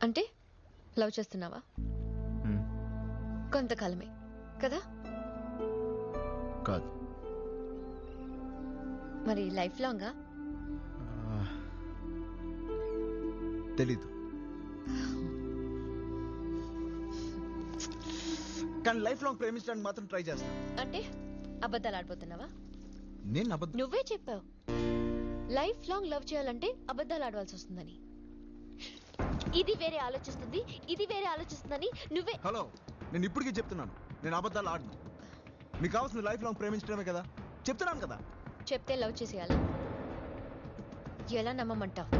అంటే లవ్ చేస్తున్నావా? కొంతకాలమే కదా? కాదు. మరి లైఫ్ లాంగా? తెలీదు. కానీ లైఫ్ లాంగ్ ప్రేమించడానికి మాత్రం ట్రై చేస్తాను. అంటే అబద్ధాలు ఆడిపోతున్నావా? నేను అబద్ధం. నువ్వే చెప్పావు లైఫ్ లాంగ్ లవ్ చేయాలంటే అబద్ధాలు ఆడవలసి వస్తుందని. ఇది వేరే ఆలోచిస్తుంది, ఇది వేరే ఆలోచిస్తుందని నువ్వే. హలో, నేను ఇప్పటికీ చెప్తున్నాను, నేను అబద్ధాలు ఆడను. మీకు కావాల్సిన లైఫ్ లాంగ్ ప్రేమించడమే కదా, చెప్తున్నాను కదా. చెప్తే లవ్ చేసేయాలా? ఎలా నమ్మమంటావు?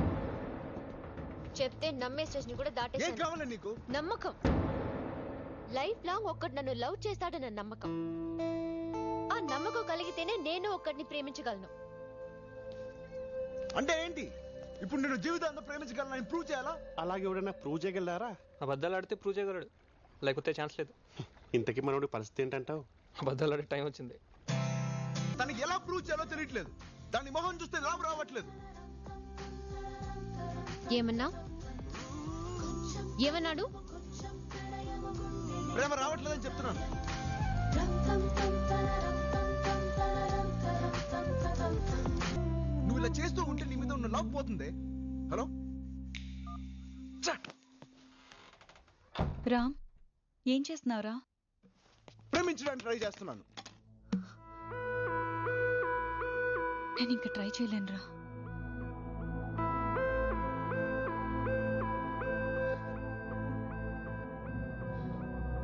చెప్తే నమ్మే స్టేజ్ ని కూడా ఏం దాటేసాను. కావాలి నీకు? నమ్మకం. లైఫ్ లాంగ్ ఒక్కడు నన్ను లవ్ చేస్తాడన్న నమ్మకం. ఆ నమ్మకం కలిగితేనే నేను ఒక్కడిని ప్రేమించగలను. అంటే ఏంటి? ఇప్పుడు నేను జీవితాంతా ప్రేమించగలను ప్రూవ్ చేయాలా? అలాగే ఎవడన్నా ప్రూవ్ చేయగలరా? అబద్ధాలు ఆడితే ప్రూవ్ చేయగలడు, లేకపోతే ఛాన్స్ లేదు. ఇంతకీ మనోడి పరిస్థితి ఏంటంటావు? అబద్ధాలు ఆడే టైం వచ్చింది. తనకి ఎలా ప్రూవ్ చేయాలో తెలియట్లేదు. దాని మొహం చూస్తే లాభ రావట్లేదు. ఏమన్నాడు? ప్రేమ రావట్లేదని చెప్తున్నాను. నువ్వు ఇలా చేస్తూ ఉంటే నీ మీద ఉన్న లవ్ పోతుంది. హలో రామ్, ఏం చేస్తున్నావురా? ప్రేమించడానికి ట్రై చేస్తున్నాను. నేను ఇంకా ట్రై చేయలేనురా.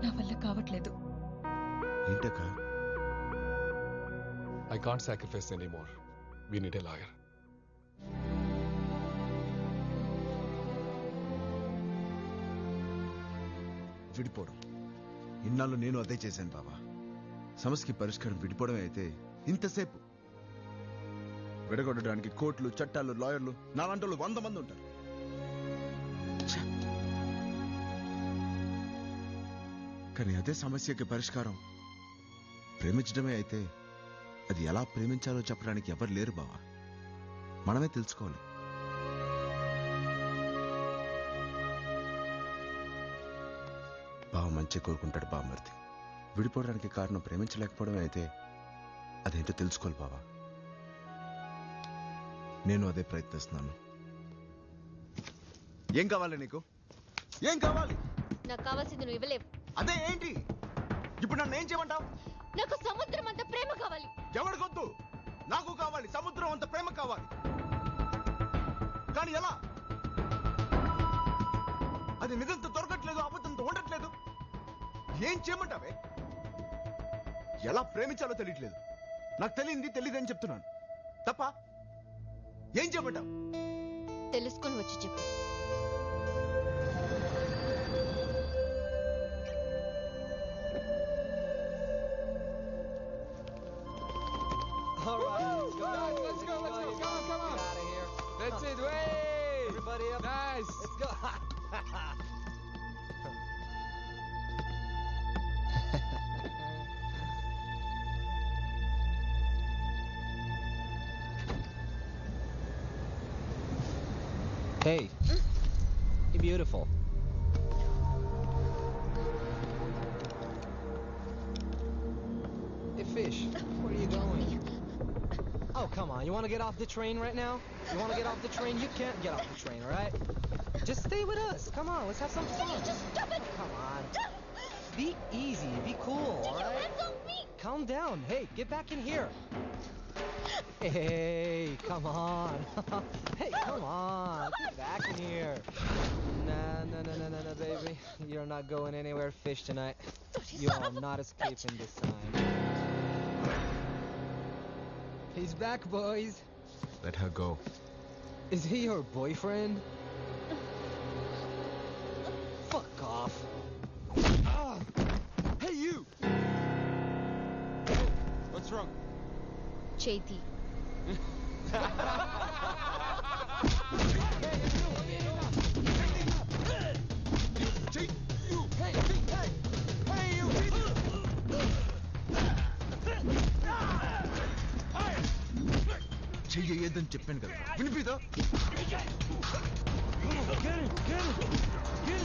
నా వల్ల కావట్లేదు. ఏంటక్క? I can't sacrifice anymore. We need a lawyer. విడిపోవడం. ఇన్నాళ్ళు నేను అదే చేశాను బాబా. సమస్యకి పరిష్కారం విడిపోవడమే అయితే ఇంతసేపు విడగొట్టడానికి కోర్టులు, చట్టాలు, లాయర్లు, నాలాంటి 100 మంది ఉంటారు. కానీ అదే సమస్యకి పరిష్కారం ప్రేమించడమే అయితే అది ఎలా ప్రేమించాలో చెప్పడానికి ఎవరు లేరు బావా. మనమే తెలుసుకోవాలి. బావ మంచి కోరుకుంటాడు బామ్మర్ది. విడిపోవడానికి కారణం ప్రేమించలేకపోవడమే అయితే అదేంటో తెలుసుకోవాలి బావా. నేను అదే ప్రయత్నిస్తున్నాను. ఏం కావాలి నీకు? ఏం కావాలి? నాకు కావాల్సింది నువ్వు ఇవ్వలేవు. అదే ఏంటి? ఇప్పుడు నన్ను ఏం చేయమంటావు? నాకు సముద్రం అంత ప్రేమ కావాలి. ఎవరికొద్దు? నాకు కావాలి. సముద్రం అంత ప్రేమ కావాలి. కానీ ఎలా? అది నిజంతో దొరకట్లేదు, అబద్ధంతో ఉండట్లేదు. ఏం చేయమంటావే? ఎలా ప్రేమించాలో తెలియట్లేదు. నాకు తెలియదని చెప్తున్నాను తప్ప. ఏం చేయమంటావు? తెలుసుకొని వచ్చి చెప్పు. All right, let's go. Come on. Get out of here. That's it. Way. Everybody up. Nice. Let's go. Hey. You're beautiful. Hey, fish. Where are you going? Oh, come on. You want to get off the train right now? You want to get off the train? You can't get off the train, all right? Just stay with us. Come on. Let's have some fun. Just stop it. Come on. Be easy. Be cool, all Take your right? hands off me. Calm down. Hey, get back in here. Hey, come on. Hey, come on. Get back in here. Nah, baby. You're not going anywhere, fish, tonight. You are not escaping this time. He's back, boys. Let her go. Is he your boyfriend? Fuck off. Ah. Hey, you! What's wrong? చేతి చెయ్యొద్దని చెప్పాను కదా, వినిపిదా? Get him!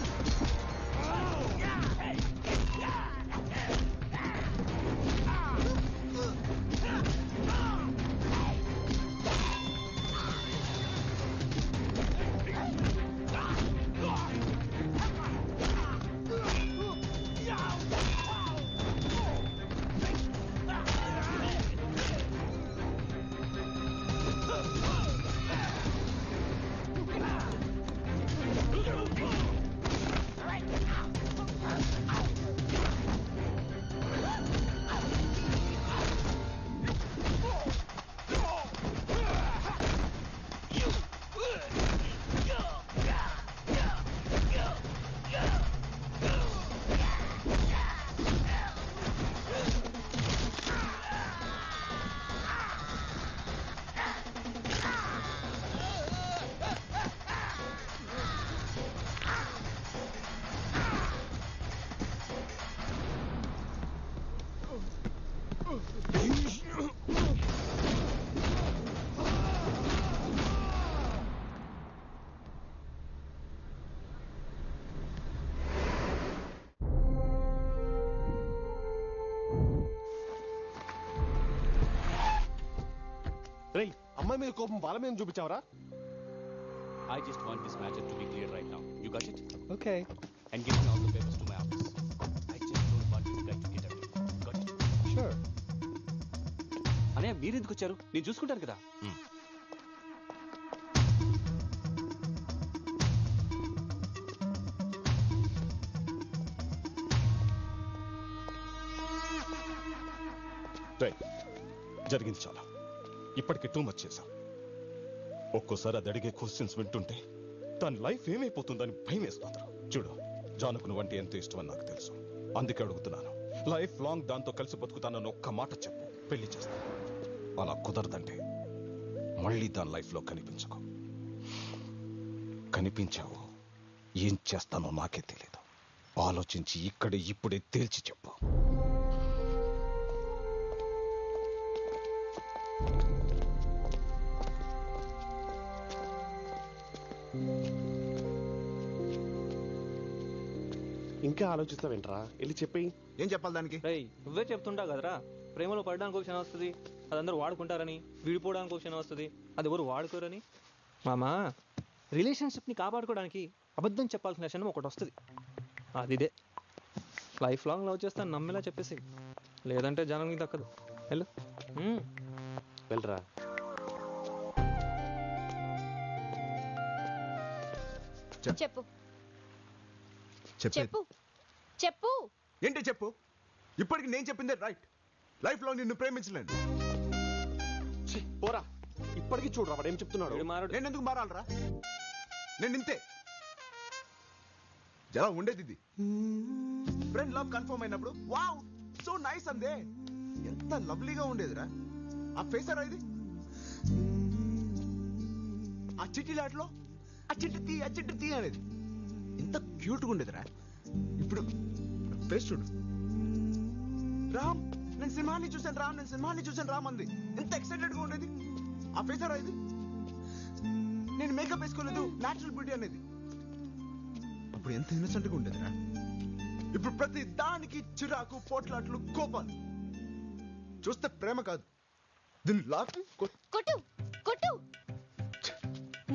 అమ్మాయి మీద కోపం వాళ్ళ మీద చూపించావరా? I just want this matter to be clear right now. You got it? Okay. And give me all the papers to my office. I just don't want this guy to get away. Got it? Sure. అనే మీరు ఎందుకు వచ్చారు? నేను చూసుకుంటాను కదా. జరిగింది చాలా. ఇప్పటికి టూ మచ్ చేశాం. ఒక్కోసారి అది అడిగే క్వశ్చన్స్ వింటుంటే తన లైఫ్ ఏమైపోతుందని భయం వేస్తుంది. చూడు, జానుకు నువ్వంటే ఎంతో ఇష్టం అని నాకు తెలుసు. అందుకే అడుగుతున్నాను, లైఫ్ లాంగ్ దాంతో కలిసి బతుకుతానని ఒక్క మాట చెప్పు, పెళ్లి చేస్తాను. అలా కుదరదంటే మళ్ళీ దాని లైఫ్లో కనిపించకు. కనిపించావు, ఏం చేస్తానో నాకే తెలీదు. ఆలోచించి ఇక్కడే ఇప్పుడే తేల్చి చెప్పు. ఇంకా ఆలోచిస్తావేంట్రా? వెళ్ళి చెప్పేయి. ఏం చెప్పాలి దానికి? రేయ్ నువ్వే చెప్తుంటావు కదరా, ప్రేమలో పడడానికి ఒక క్షణం వస్తుంది, అది అందరూ వాడుకుంటారని. విడిపోవడానికి ఒక క్షణం వస్తుంది, అది ఎవరు వాడుకోరని. మామా, రిలేషన్షిప్ని కాపాడుకోవడానికి అబద్ధం చెప్పాల్సిన క్షణం ఒకటి వస్తుంది, అది ఇదే. లైఫ్ లాంగ్ లవ్ చేస్తాను నమ్మేలా చెప్పేసి, లేదంటే జనానికి దక్కదు. వెళ్ళు. వెళ్ళరా. చెప్పు చెప్పేది చెప్పు చెప్పు. ఏంటి చెప్పు? ఇప్పటికి నేను చెప్పిందే రైట్. లైఫ్ లో నిన్ను ప్రేమించలేను. ఛీ, పోరా. ఇప్పటికీ చూడరా వాడు ఏం చెప్తున్నాడు. వీడు మారడు. నేను ఎందుకు మారాలరా? నేను ఇంతే. ఎలా ఉండేది ఇది? ఫ్రెండ్ లవ్ కన్ఫర్మ్ అయినప్పుడు వావ్ సో నైస్ అందే. ఎంత లవ్లీగా ఉండేదిరా. ఆ ఫేసరా ఇది, ఆ చిట్టిలాట్లో ఆ చిట్టి తీ అనేది ఎంత క్యూట్గా ఉండేదిరా. ఇప్పుడు ఫేస్ చూడు. రామ్, నేను సినిమాని చూసాను రామ్ అంది. ఎంత ఎక్సైటెడ్ గా ఉండేది. ఆ ఫేసరా ఇది. నేను మేకప్ వేసుకోలేదు, న్యాచురల్ బ్యూటీ అనేది. అప్పుడు ఎంత ఇన్నసెంట్ గా ఉండేదిరా. ఇప్పుడు ప్రతి దానికి చిరాకు, పోట్లాట్లు, కోపాలు. చూస్తే ప్రేమ కాదు, దీన్ని లాక్కు కొట్టు కొట్టు.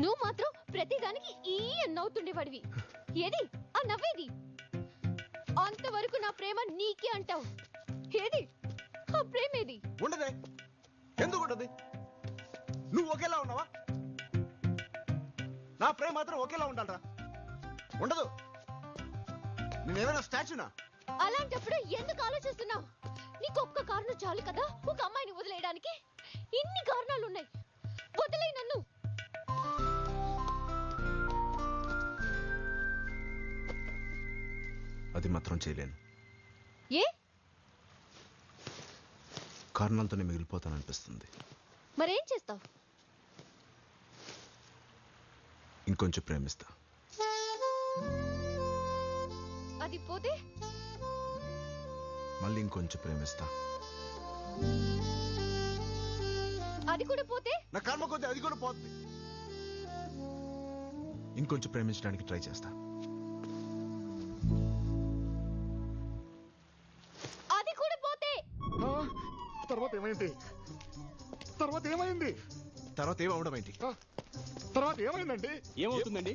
నువ్వు మాత్రం ప్రతిదానికి ఈ నవ్వుతుండేవాడివి. ఏది ఆ నవ్వేది? అంతవరకు నా ప్రేమ నీకే అంటావు. ఏది ఆ ప్రేమేది? ఉండదే. ఎందుకు ఉండదు? నువ్వు ఒకేలా ఉన్నావా? నా ప్రేమ మాత్రం ఒకేలా ఉండాలరా. ఉండదు. నేనేమైనా స్టాచ్యూనా? అలాంటప్పుడు ఎందుకు ఆలోచిస్తున్నావు? నీకు ఒక్క కారణం చాలు కదా ఒక అమ్మాయిని వదిలేయడానికి. ఇన్ని కారణాలు ఉన్నాయి. వదిలేయ్ నన్ను. అది మాత్రం చేయలేను. ఏ కారణాలతోనే మిగిలిపోతాననిపిస్తుంది. మరేం చేస్తావు? ఇంకొంచెం ప్రేమిస్తా. అది పోతే మళ్ళీ ఇంకొంచెం ప్రేమిస్తా. అది కూడా పోతే నా కర్మ కొద్ది అది కూడా పోతుంది. ఇంకొంచెం ప్రేమించడానికి ట్రై చేస్తా. అది కూడా పోతే తర్వాత ఏమైంది? తర్వాత ఏమైంది? తర్వాత ఏమవడం ఏంటి? తర్వాత ఏమైందండి? ఏమవుతుందండి?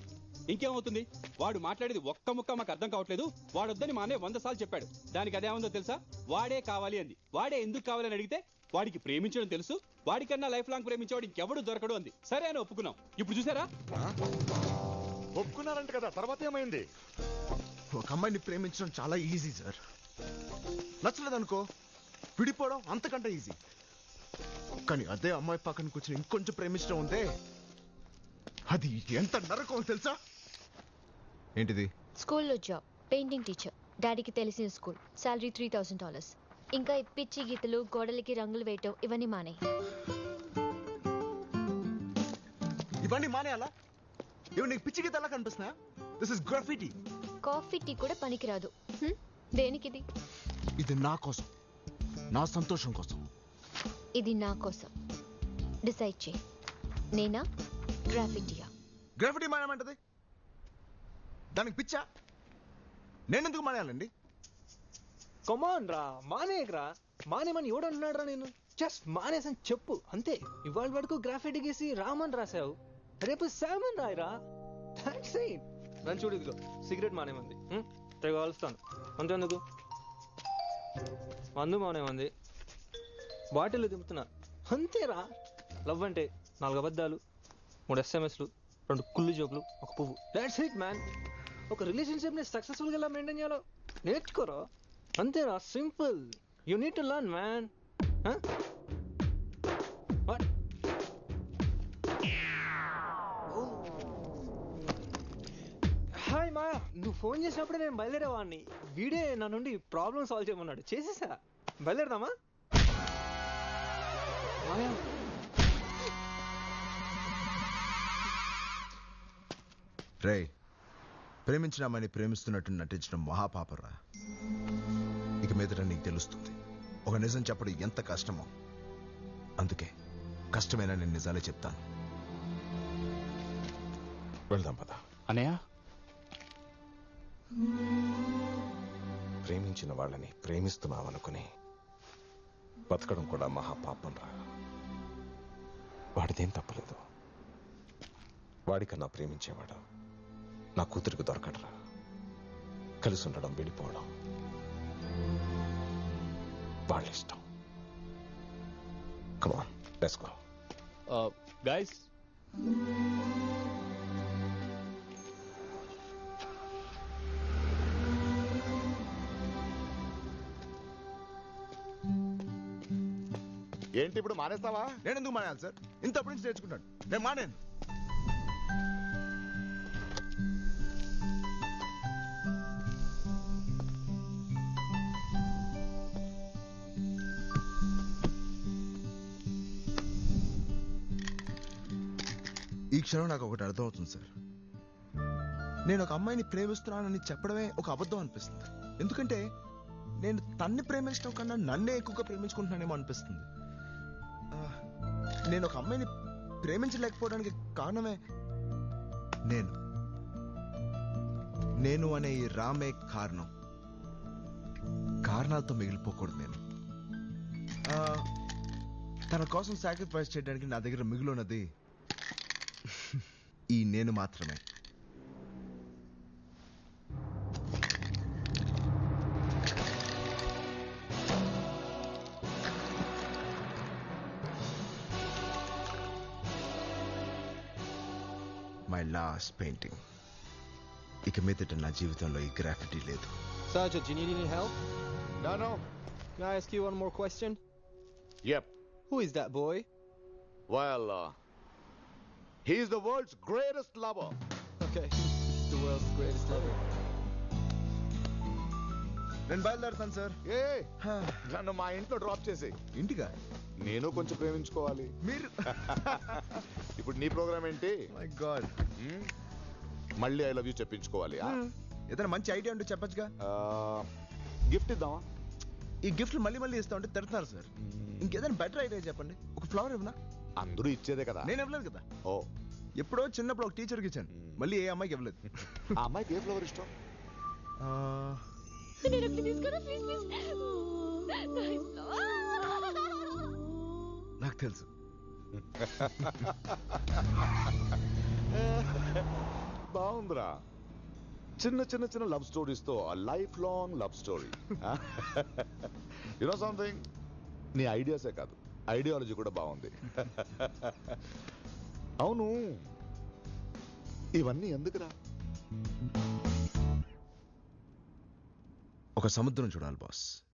ఇంకేమవుతుంది? వాడు మాట్లాడేది ఒక్క ముక్క మాకు అర్థం కావట్లేదు. వాడొద్దని మా అన్నయ్య 100 సార్లు చెప్పాడు. దానికి అదేముందో తెలుసా? వాడే కావాలి అంది. వాడే ఎందుకు కావాలని అడిగితే వాడికి ప్రేమించడం తెలుసు, వాడికన్నా లైఫ్ లాంగ్ ప్రేమించేవాడు ఇంకెవడు దొరకడు అంది. సరే అని ఒప్పుకున్నాం. ఇప్పుడు చూసారా? ఒప్పుకున్నారంట కదా, తర్వాత ఏమైంది? ఒక అమ్మాయిని ప్రేమించడం చాలా ఈజీ సార్. నచ్చలేదనుకో విడిపోవడం అంతకంటే ఈజీ. కానీ అదే అమ్మాయి పక్కన కూర్చొని ఇంకొంచెం ప్రేమించడం ఉంటే అది ఎంత నరకం తెలుసా? ఏంటిది? స్కూల్లో జాబ్, పెయింటింగ్ టీచర్. డాడీకి తెలిసిన స్కూల్, శాలరీ $3000. ఇంకా ఈ పిచ్చి గీతలు, గోడలకి రంగులు వేయటం ఇవన్నీ మానేయి. ఇవన్నీ మానేయాలా? ఇవి నీకు పిచ్చి గీత ఎలా కనిపిస్తున్నా? This is graffiti. Coffee tea కూడా పనికిరాదు. దేనికిది? ఇది నా కోసం, నా సంతోషం కోసం. ఇది నా కోసం. డిసైడ్ చేయి. నేనా గ్రాఫిటీయా? గ్రాఫిటీ మానేమంటది? దానికి పిచ్చా? నేనెందుకు మానేయాలండి? కమాన్ రా, మానేయకరా. మానేమని ఎవడు అంటున్నాడు రా నేను? జస్ట్ మానేసని చెప్పు అంతే. ఇవాళ వరకు గ్రాఫిటీ గీసి రామన్ రాసావు, రేపు శామన్ రాయరా. That's it. నన్ను చూడు, ఇదిగో సిగరెట్ మానేమంది, తెగ కాలుస్తాను అంతేందుకు. మందు మానేమంది, బాటిల్ దింపుతున్నా అంతేరా. లవ్ అంటే 4 అబద్ధాలు, 3 SMSలు, 2 కుళ్ళు జోకులు, 1 పువ్వు. That's it man. ఒక రిలేషన్షిప్ని సక్సెస్ఫుల్గా ఎలా మెయింటైన్ చేయాలో నేర్చుకోరా. అంతేరా, simple. You need to learn man. Hi మా, నువ్వు ఫోన్ చేసినప్పుడే నేను బయలుదేరేవాడిని. వీడే నా నుండి ప్రాబ్లమ్ సాల్వ్ చేయమన్నాడు, చేసేసా. బయలుదేరదామా? మాయా, రే, ప్రేమించినామని ప్రేమిస్తున్నట్టు నటించడం మహాపాపరా. ఇక మీదట నీకు తెలుస్తుంది ఒక నిజం చెప్పడం ఎంత కష్టమో. అందుకే కష్టమైన నేను నిజాలే చెప్తాను. వెళ్దాం పద. అన్నయ్య, ప్రేమించిన వాళ్ళని ప్రేమిస్తున్నామనుకుని బతకడం కూడా మహాపాపం రా. వాడిదేం తప్పలేదు. వాడికన్నా ప్రేమించేవాడు నా కూతురికి దొరకడరా. కలిసి ఉండడం, విడిపోవడం వాళ్ళ ఇష్టం. Come on, let's go. Guys, ఏంటి ఇప్పుడు మానేస్తావా? నేను ఎందుకు మానేయాలి సార్? ఇంతప్పటి నుంచి నేర్చుకుంటాను. నేను మానేను. ఈ క్షణం నాకు ఒకటి అర్థమవుతుంది సార్. నేను ఒక అమ్మాయిని ప్రేమిస్తున్నానని చెప్పడమే ఒక అబద్ధం అనిపిస్తుంది. ఎందుకంటే నేను తన్ని ప్రేమించడం కన్నా నన్నే ఎక్కువగా ప్రేమించుకుంటున్నానేమో అనిపిస్తుంది. నేను ఒక అమ్మాయిని ప్రేమించలేకపోవడానికి కారణమే నేను అనే ఈ రామే కారణం. కారణాలతో మిగిలిపోకూడదు నేను. తన కోసం సాక్రిఫైస్ చేయడానికి నా దగ్గర మిగిలినది ఈ నేను మాత్రమే. My last painting. ఇక మీదట నా జీవితంలో ఈ గ్రాఫిటీ లేదు. Sergeant, do you need any help? No. Can I ask you one more question? Yep. Who is that boy? Well, he's the world's greatest lover. Okay, the world's greatest lover. నేను బయలుదేరుతాను sir. ఏ నన్ను మా ఇంట్లో drop చేసి. ఇంటిగా? నేను కొంచెం ప్రేమించుకోవాలి. మీరు ఇప్పుడు నీ ప్రోగ్రామ్ ఏంటి? మై గాడ్, మళ్ళీ ఐ లవ్ యూ చెప్పించుకోవాలి. ఏదైనా మంచి ఐడియా ఉంటే చెప్పచ్చుగా. గిఫ్ట్ ఇద్దామా? ఈ గిఫ్ట్లు మళ్ళీ మళ్ళీ ఇస్తా ఉంటే తిడుతున్నారు సార్. ఇంకేదైనా బెటర్ ఐడియా చెప్పండి. ఒక ఫ్లవర్ ఇవ్వనా? అందరూ ఇచ్చేదే కదా. నేను ఇవ్వలేదు కదా. ఓ, ఎప్పుడో చిన్నప్పుడు ఒక టీచర్కి ఇచ్చాను. మళ్ళీ ఏ అమ్మాయికి ఇవ్వలేదు. ఆ అమ్మాయికి ఏ ఫ్లవర్ ఇష్టం? నేను ఒకటి తీసుకోరా ప్లీజ్ ప్లీజ్. నైస్. నాకు తెలుసు. బాగుందిరా. చిన్న చిన్న చిన్న లవ్ స్టోరీస్ తో life long love story. You know something, నీ ఐడియాసే కాదు ఐడియాలజీ కూడా బాగుంది. అవును, ఇవన్నీ ఎందుకురా? ఒక సముద్రం చూడాలి బాస్.